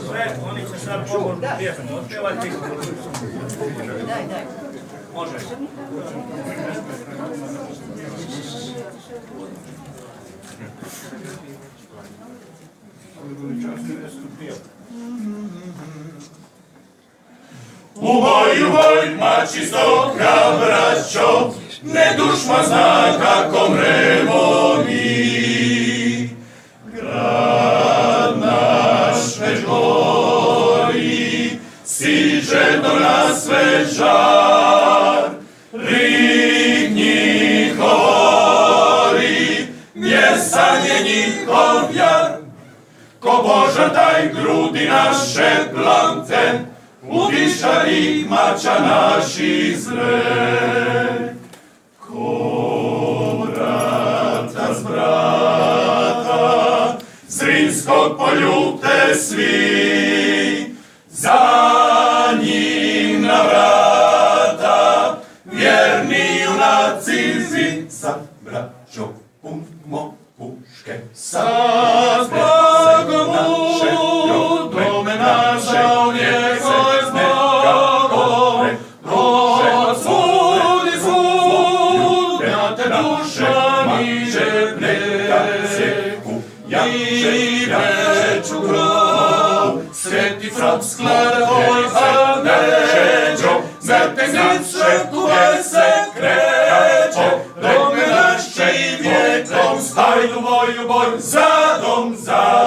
Sve, oni će sad pobožnu pjesmu otpjevati. Daj. Može. Uboj, mači stoka, braćo, ne dušma zna kako mremo mi. Grad naš već gori, siđe do nas već žar, rik njihov ori, mjesan je njihov jar. Ko Boža daj grudi naše plante, udiša ih mača naši zre. Ko brata z brata, Zrinskog poljubte svi, za njim na vrata, vjerni junaci zvi. Sa braćo pumo puške, sa Bogom u dome naše njegove zbogom, odsudi svud na te duša niže preku, i veću grobu, sveti frap sklada tvoj armeđo, zrtenice kuvaj se kreće, dome naše i vjekom, hajdu boju boj, za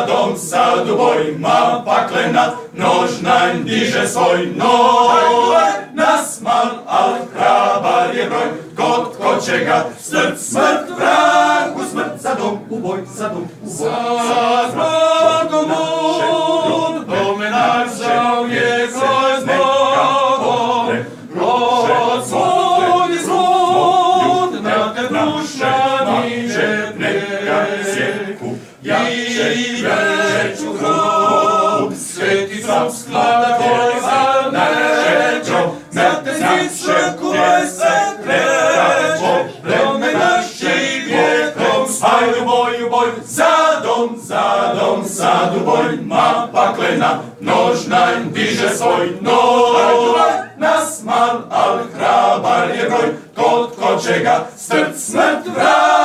dom, sad u bojima paklena, nož nam diže svoj nož. Nas mal, al hrabar je broj, kod ko će ga smrt vragu, smrt za dom u boj, za dom u boj. Za Bogom u dome naš zauvijek svoj zbogom, odsudi svud na te duša niže preku, i veću grobu, sveti frap sklada tvoj armeđo, zrtenice kuvaj se kreće, dome naše i vjekom, hajdu boju boj, za dom, sad u bojima paklena, nož nam diže svoj nož. Nas mal, al hrabar je broj, kod ko će ga smrt vrati.